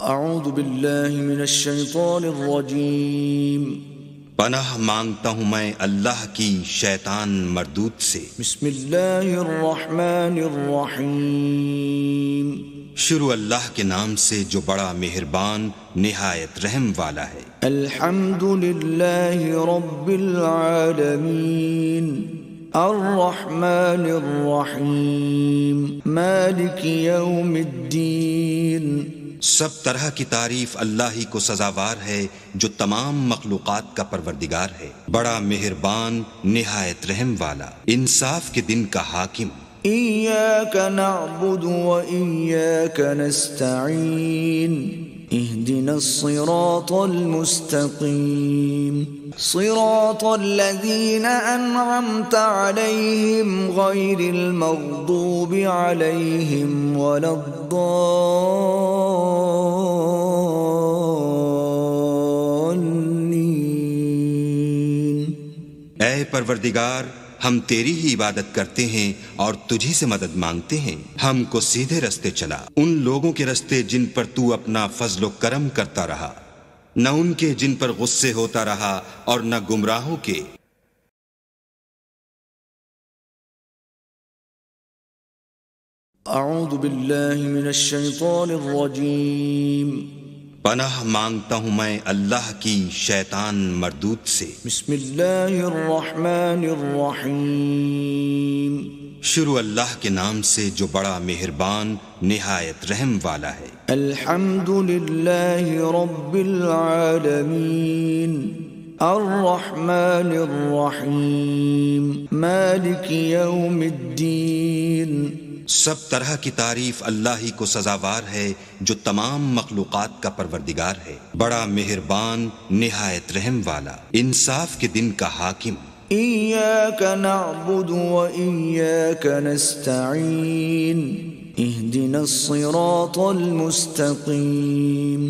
اعوذ باللہ من الشیطان الرجیم پناہ مانگتا ہوں میں اللہ کی شیطان مردود سے۔ بسم اللہ الرحمن الرحیم شروع اللہ کے نام سے جو بڑا مہربان نہایت رحم والا ہے۔ الحمد للہ رب العالمین الرحمن الرحیم مالک یوم الدین۔ سب طرح کی تعریف اللہ ہی کو سزاوار ہے جو تمام مخلوقات کا پروردگار ہے، بڑا مہربان نہایت رحم والا، انصاف کے دن کا حاکم۔ ایاک نعبد و ایاک نستعین اہدنا الصراط المستقیم صراط الذین انعمت علیہم غیر المغضوب علیہم ولا الضالین۔ اے پروردگار، ہم تیری ہی عبادت کرتے ہیں اور تجھی سے مدد مانگتے ہیں، ہم کو سیدھے رستے چلا، ان لوگوں کے رستے جن پر تو اپنا فضل و کرم کرتا رہا، نہ ان کے جن پر غصے ہوتا رہا اور نہ گمراہوں کے۔ اعوذ باللہ من الشیطان الرجیم پناہ مانگتا ہوں میں اللہ کی شیطان مردود سے۔ بسم اللہ الرحمن الرحیم شروع اللہ کے نام سے جو بڑا مہربان نہایت رحم والا ہے۔ الحمد للہ رب العالمین الرحمن الرحیم مالک یوم الدین۔ سب طرح کی تعریف اللہ ہی کو سزاوار ہے جو تمام مخلوقات کا پروردگار ہے، بڑا مہربان نہایت رحم والا، انصاف کے دن کا حاکم۔ ایاک نعبد و ایاک نستعین اہدنا الصراط المستقیم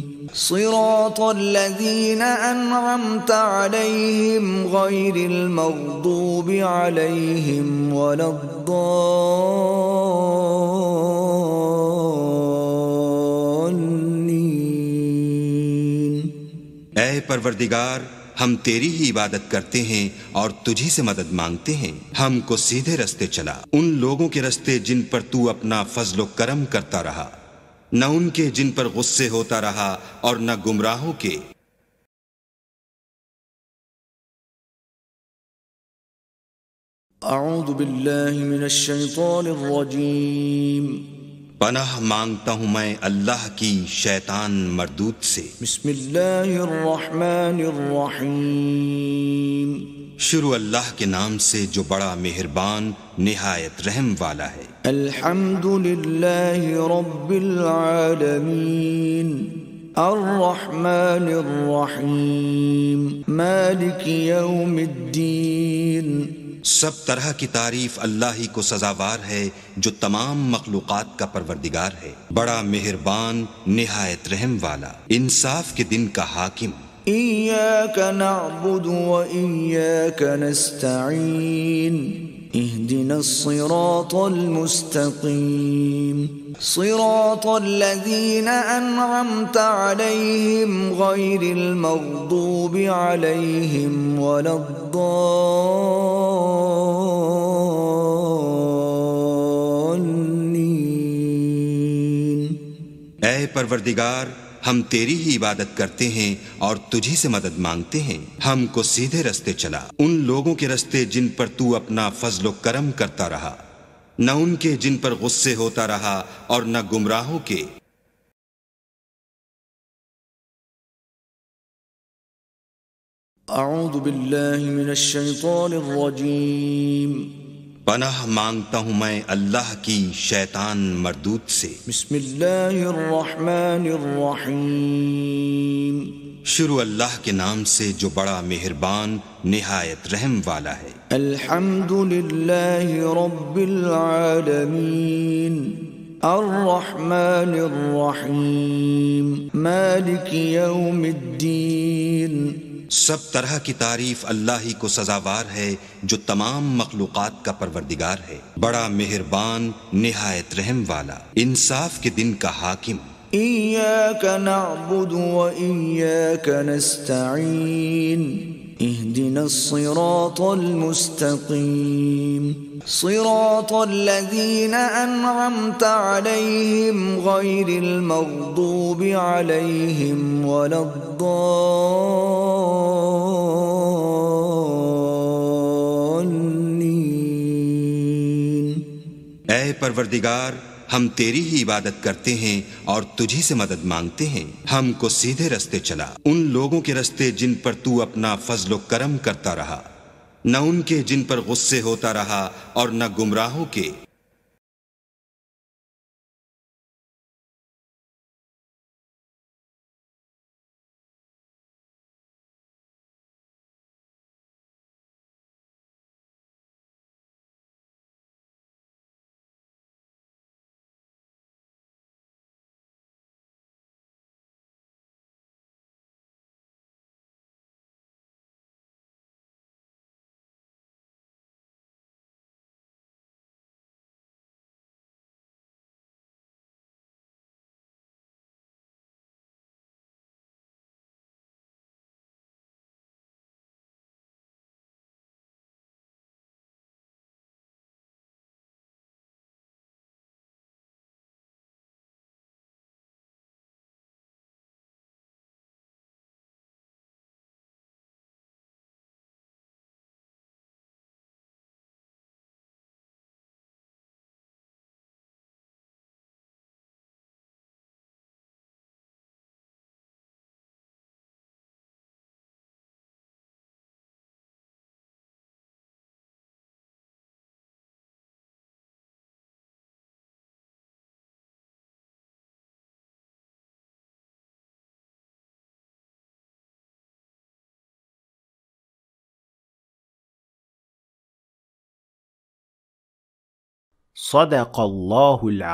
صراط الذین انعمت علیہم غیر المغضوب علیہم ولا الضالین۔ اے پروردگار، ہم تیری ہی عبادت کرتے ہیں اور تجھی سے مدد مانگتے ہیں، ہم کو سیدھے رستے چلا، ان لوگوں کے رستے جن پر تو اپنا فضل و کرم کرتا رہا، نہ ان کے جن پر غصے ہوتا رہا اور نہ گمراہوں کے۔ اعوذ باللہ من الشیطان الرجیم پناہ مانگتا ہوں میں اللہ کی شیطان مردود سے۔ بسم اللہ الرحمن الرحیم شروع اللہ کے نام سے جو بڑا مہربان نہایت رحم والا ہے۔ الحمد للہ رب العالمین الرحمن الرحیم مالک یوم الدین۔ سب طرح کی تعریف اللہ ہی کو سزاوار ہے جو تمام مخلوقات کا پروردگار ہے، بڑا مہربان نہایت رحم والا، انصاف کے دن کا حاکم۔ ایاک نعبد و ایاک نستعین اہدنا الصراط المستقیم صراط الذین انعمت علیہم غیر المغضوب علیہم ولا الضالین۔ اے پروردگار، ہم تیری ہی عبادت کرتے ہیں اور تجھی سے مدد مانگتے ہیں، ہم کو سیدھے رستے چلا، ان لوگوں کے رستے جن پر تو اپنا فضل و کرم کرتا رہا، نہ ان کے جن پر غصے ہوتا رہا اور نہ گمراہوں کے۔ اعوذ باللہ من الشیطان الرجیم پناہ مانگتا ہوں میں اللہ کی شیطان مردود سے۔ بسم اللہ الرحمن الرحیم شروع اللہ کے نام سے جو بڑا مہربان نہایت رحم والا ہے۔ الحمد للہ رب العالمین الرحمن الرحیم مالک یوم الدین۔ سب طرح کی تعریف اللہ ہی کو سزاوار ہے جو تمام مخلوقات کا پروردگار ہے، بڑا مہربان نہایت رحم والا، انصاف کے دن کا حاکم۔ إياك نعبد وإياك نستعين اهدنا الصراط المستقيم صراط الذين أنعمت عليهم غير المغضوب عليهم ولا الضالين. اے پروردگار، ہم تیری ہی عبادت کرتے ہیں اور تجھی سے مدد مانگتے ہیں. ہم کو سیدھے رستے چلا، ان لوگوں کے رستے جن پر تو اپنا فضل و کرم کرتا رہا، نہ ان کے جن پر غصے ہوتا رہا اور نہ گمراہوں کے. صدق اللہ العظیم.